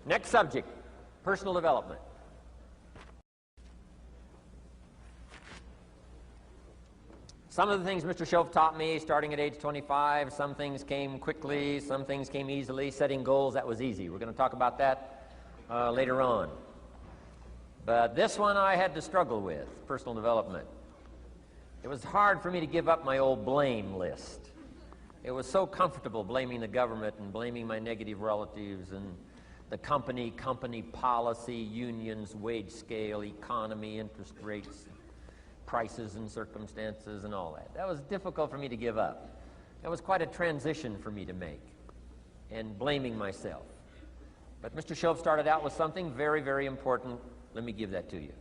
Next subject, personal development. Some of the things Mr. Shoaff taught me starting at age 25, some things came quickly, some things came easily. Setting goals, that was easy. We're going to talk about that later on. But this one I had to struggle with, personal development. It was hard for me to give up my old blame list. It was so comfortable blaming the government and blaming my negative relatives and the company policy, unions, wage scale, economy, interest rates, prices and circumstances and all that. That was difficult for me to give up. That was quite a transition for me to make, and blaming myself. But Mr. Shoaff started out with something very, very important. Let me give that to you.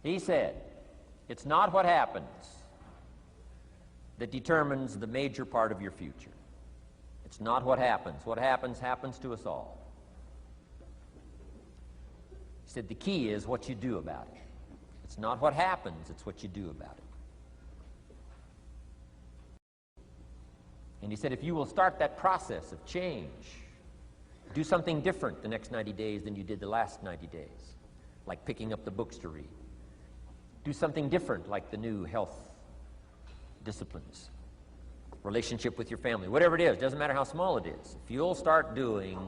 He said, it's not what happens that determines the major part of your future. It's not what happens. What happens, happens to us all. He said the key is what you do about it. It's not what happens, it's what you do about it. And he said if you will start that process of change, do something different the next 90 days than you did the last 90 days, like picking up the books to read. Do something different like the new health disciplines, relationship with your family, whatever it is, doesn't matter how small it is. If you'll start doing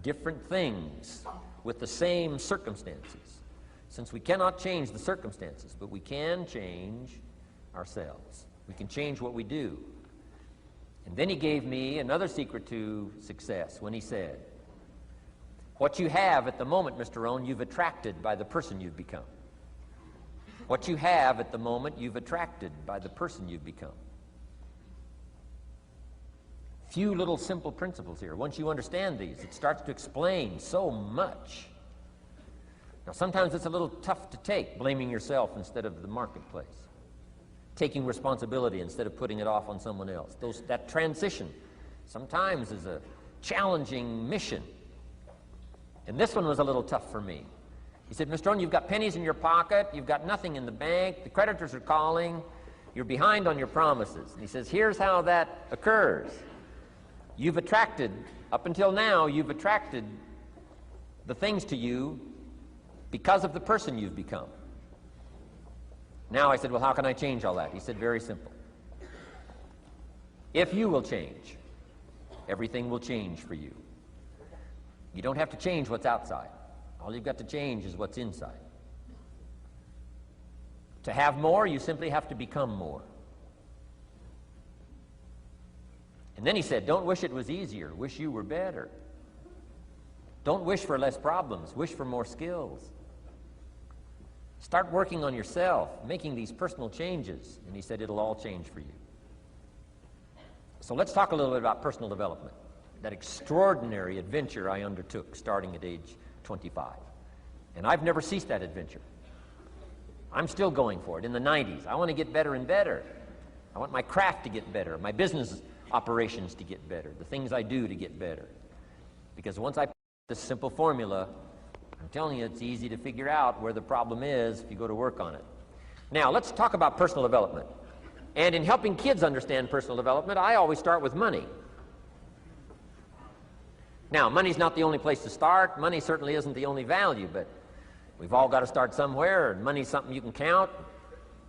different things with the same circumstances, since we cannot change the circumstances, but we can change ourselves. We can change what we do. And then he gave me another secret to success when he said, what you have at the moment, Mr. Rohn, you've attracted by the person you've become. What you have at the moment, you've attracted by the person you've become. Few little simple principles here. Once you understand these, it starts to explain so much. Now, sometimes it's a little tough to take, blaming yourself instead of the marketplace, taking responsibility instead of putting it off on someone else. That transition sometimes is a challenging mission. And this one was a little tough for me. He said, Mr. Rohn, you've got pennies in your pocket, you've got nothing in the bank, the creditors are calling, you're behind on your promises. And he says, here's how that occurs. You've attracted, up until now, you've attracted the things to you because of the person you've become. Now I said, well, how can I change all that? He said, very simple. If you will change, everything will change for you. You don't have to change what's outside. All you've got to change is what's inside. To have more, you simply have to become more. And then he said, don't wish it was easier, wish you were better. Don't wish for less problems, wish for more skills. Start working on yourself, making these personal changes, and he said it'll all change for you. So let's talk a little bit about personal development, that extraordinary adventure I undertook starting at age 25. And I've never ceased that adventure. I'm still going for it in the 90s. I want to get better and better. I want my craft to get better, my business operations to get better, the things I do to get better. Because once I put this simple formula, I'm telling you, it's easy to figure out where the problem is if you go to work on it. Now, let's talk about personal development. And in helping kids understand personal development, I always start with money. Now, money's not the only place to start. Money certainly isn't the only value, but we've all got to start somewhere, and money's something you can count,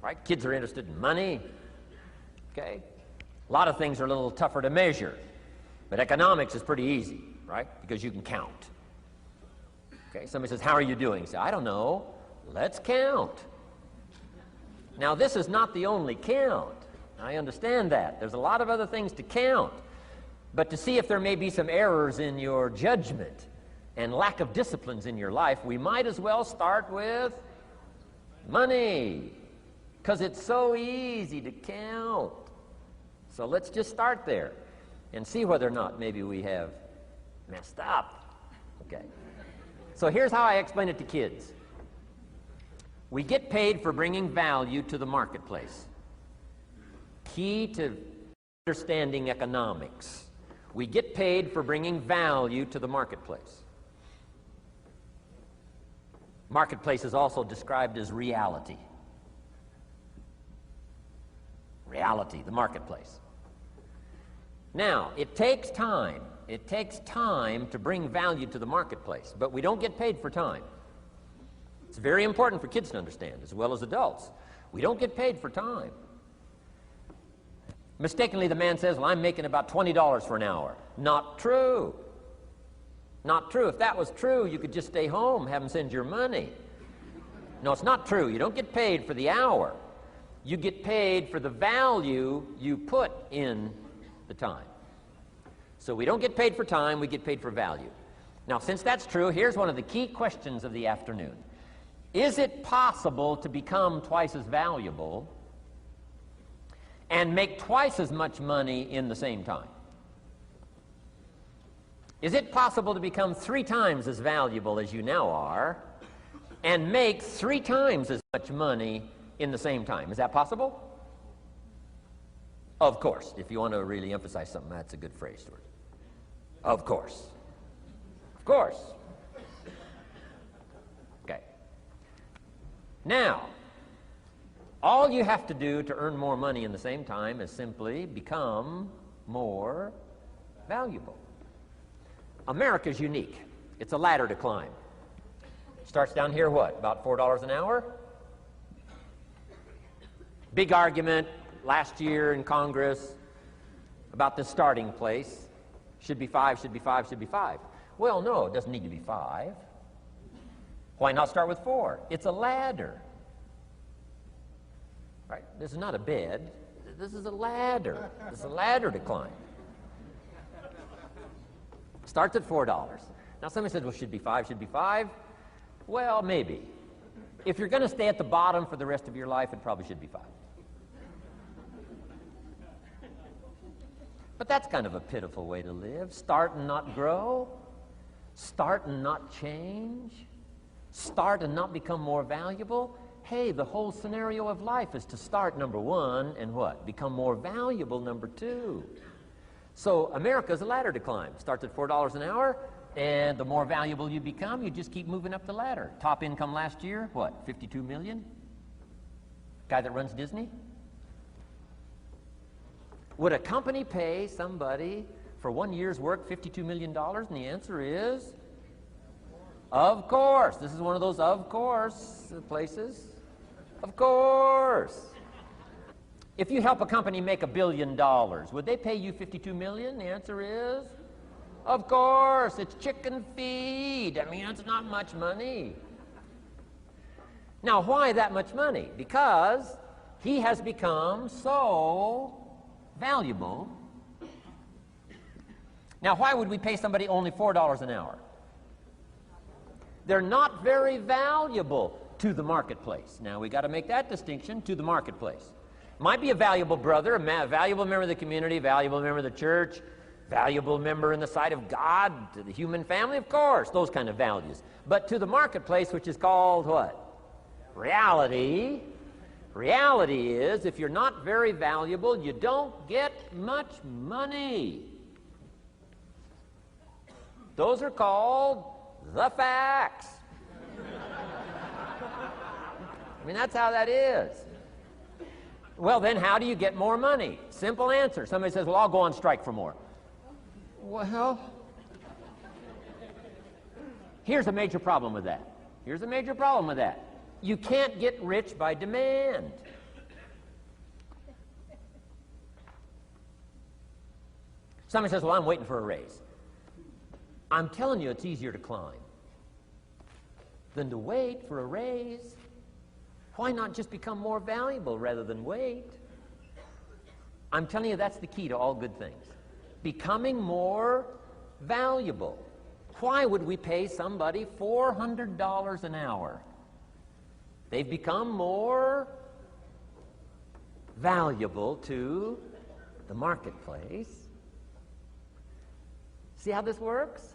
right? Kids are interested in money, okay? A lot of things are a little tougher to measure, but economics is pretty easy, right? Because you can count. Okay, somebody says, how are you doing? You say, I don't know. Let's count. Now, this is not the only count. I understand that. There's a lot of other things to count. But to see if there may be some errors in your judgment and lack of disciplines in your life, we might as well start with money, because it's so easy to count. So let's just start there and see whether or not maybe we have messed up. Okay. So here's how I explain it to kids. We get paid for bringing value to the marketplace. Key to understanding economics. We get paid for bringing value to the marketplace. Marketplace is also described as reality. Reality, the marketplace. Now, it takes time. It takes time to bring value to the marketplace, but we don't get paid for time. It's very important for kids to understand, as well as adults. We don't get paid for time. Mistakenly, the man says, well, I'm making about $20 for an hour. Not true. Not true. If that was true, you could just stay home, have them send your money. No, it's not true. You don't get paid for the hour. You get paid for the value you put in the time. So we don't get paid for time, we get paid for value. Now, since that's true, here's one of the key questions of the afternoon. Is it possible to become twice as valuable and make twice as much money in the same time? Is it possible to become 3 times as valuable as you now are and make 3 times as much money in the same time? Is that possible? Of course. If you want to really emphasize something, that's a good phrase, Stuart. Of course. Of course. Okay. Now, all you have to do to earn more money in the same time is simply become more valuable. America's unique. It's a ladder to climb. Starts down here, what, about $4 an hour? Big argument last year in Congress about the starting place. Should be 5, should be 5, should be 5. Well, no, it doesn't need to be 5. Why not start with 4? It's a ladder. Right? This is not a bed. This is a ladder. This is a ladder to climb. Starts at $4. Now, somebody said, well, should be 5, should be 5. Well, maybe. If you're going to stay at the bottom for the rest of your life, it probably should be 5. But that's kind of a pitiful way to live. Start and not grow. Start and not change. Start and not become more valuable. Hey, the whole scenario of life is to start, number 1, and what? Become more valuable, number 2. So America's a ladder to climb. Starts at $4 an hour, and the more valuable you become, you just keep moving up the ladder. Top income last year, what, 52 million? Guy that runs Disney? Would a company pay somebody for 1 year's work $52 million? And the answer is, of course. This is one of those of course places. Of course. If you help a company make $1 billion, would they pay you $52 million? The answer is, of course. It's chicken feed. I mean, it's not much money. Now, why that much money? Because he has become so valuable. Now, why would we pay somebody only $4 an hour? They're not very valuable to the marketplace. Now, we got to make that distinction, to the marketplace. Might be a valuable brother, a valuable member of the community, valuable member of the church, valuable member in the sight of God, to the human family, of course, those kind of values. But to the marketplace, which is called what? Reality. Reality is, if you're not very valuable, you don't get much money. Those are called the facts. I mean, that's how that is. Well, then how do you get more money? Simple answer. Somebody says, well, I'll go on strike for more. Well, here's a major problem with that. Here's a major problem with that. You can't get rich by demand. Somebody says, well, I'm waiting for a raise. I'm telling you, it's easier to climb than to wait for a raise. Why not just become more valuable rather than wait? I'm telling you, that's the key to all good things. Becoming more valuable. Why would we pay somebody $400 an hour? They've become more valuable to the marketplace. See how this works?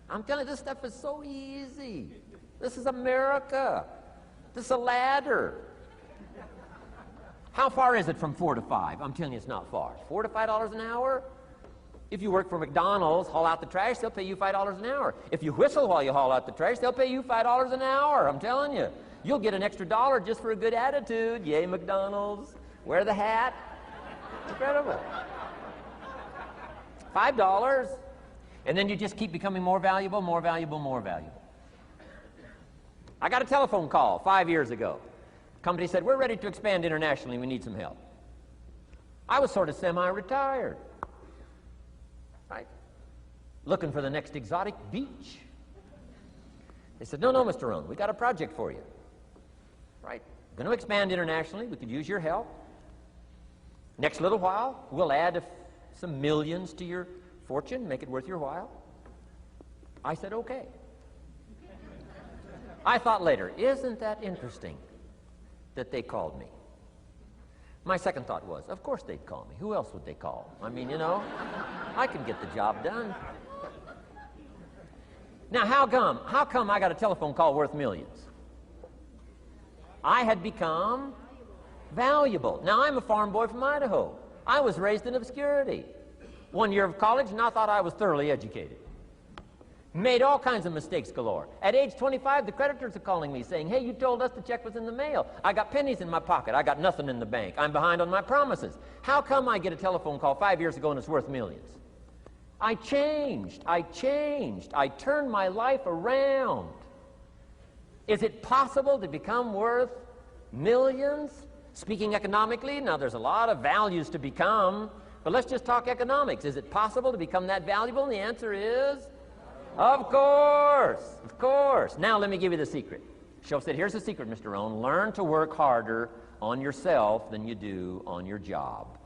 I'm telling you, this stuff is so easy. This is America. This is a ladder. How far is it from 4 to 5? I'm telling you, it's not far. $4 to $5 an hour? If you work for McDonald's, haul out the trash, they'll pay you $5 an hour. If you whistle while you haul out the trash, they'll pay you $5 an hour. I'm telling you. You'll get an extra $1 just for a good attitude. Yay, McDonald's. Wear the hat. Incredible. $5. And then you just keep becoming more valuable, more valuable, more valuable. I got a telephone call 5 years ago. The company said, we're ready to expand internationally. We need some help. I was sort of semi-retired, right? Looking for the next exotic beach. They said, no, Mr. Rohn, we got a project for you, right? We're going to expand internationally. We could use your help. Next little while, we'll add some millions to your fortune, make it worth your while. I said, okay. I thought later, isn't that interesting that they called me? My second thought was, of course they'd call me. Who else would they call? I mean, you know, I can get the job done. Now, how come I got a telephone call worth millions? I had become valuable. Now, I'm a farm boy from Idaho. I was raised in obscurity. 1 year of college, and I thought I was thoroughly educated. Made all kinds of mistakes galore. At age 25, the creditors are calling me saying, hey, you told us the check was in the mail. I got pennies in my pocket. I got nothing in the bank. I'm behind on my promises. How come I get a telephone call 5 years ago and it's worth millions? I changed. I turned my life around. Is it possible to become worth millions? Speaking economically, now there's a lot of values to become, but let's just talk economics. Is it possible to become that valuable? And the answer is, of course. Now let me give you the secret. Shoaff said, here's the secret, Mr. Rohn. Learn to work harder on yourself than you do on your job.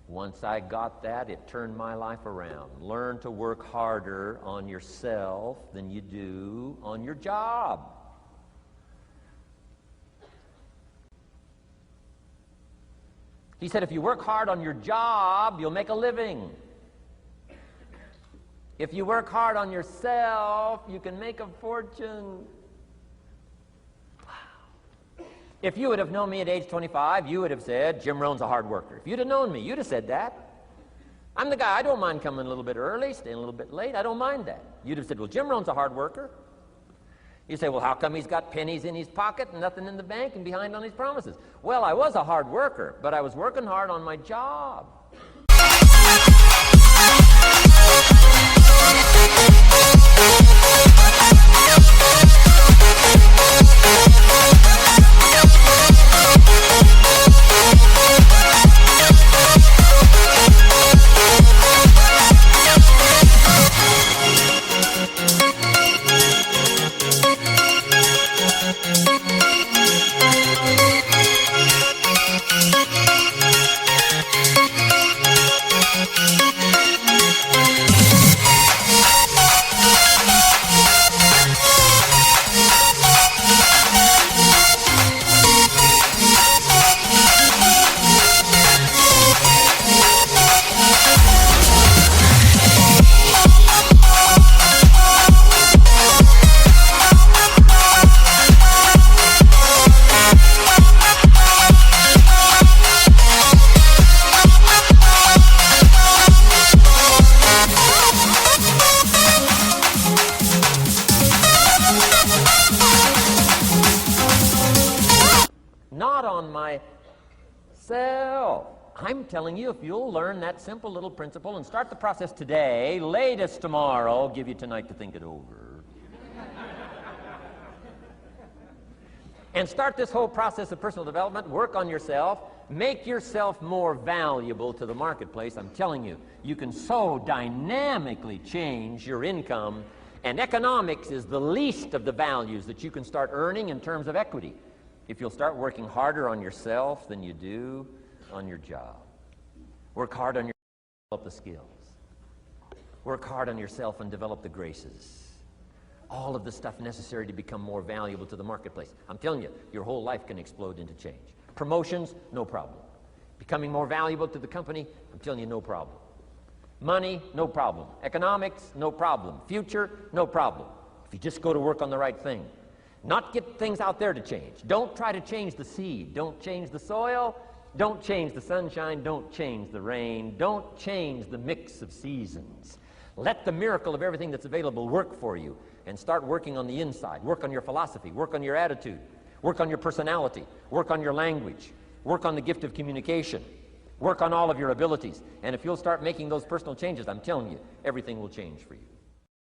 Once I got that, it turned my life around. Learn to work harder on yourself than you do on your job. He said, if you work hard on your job, you'll make a living. If you work hard on yourself, you can make a fortune. Wow. If you would have known me at age 25, you would have said, Jim Rohn's a hard worker. If you'd have known me, you'd have said that. I'm the guy, I don't mind coming a little bit early, staying a little bit late. I don't mind that. You'd have said, well, Jim Rohn's a hard worker. You say, well, how come he's got pennies in his pocket and nothing in the bank and behind on his promises? Well, I was a hard worker, but I was working hard on my job. I'm telling you, if you'll learn that simple little principle and start the process today, latest tomorrow, give you tonight to think it over. And start this whole process of personal development, work on yourself, make yourself more valuable to the marketplace. I'm telling you, you can so dynamically change your income, and economics is the least of the values that you can start earning in terms of equity if you'll start working harder on yourself than you do on your job. Work hard on yourself and develop the skills. Work hard on yourself and develop the graces. All of the stuff necessary to become more valuable to the marketplace. I'm telling you, your whole life can explode into change. Promotions, no problem. Becoming more valuable to the company, I'm telling you, no problem. Money, no problem. Economics, no problem. Future, no problem. If you just go to work on the right thing. Not get things out there to change. Don't try to change the seed. Don't change the soil. Don't change the sunshine. Don't change the rain. Don't change the mix of seasons. Let the miracle of everything that's available work for you, and start working on the inside. Work on your philosophy. Work on your attitude. Work on your personality. Work on your language. Work on the gift of communication. Work on all of your abilities. And if you'll start making those personal changes, I'm telling you, everything will change for you.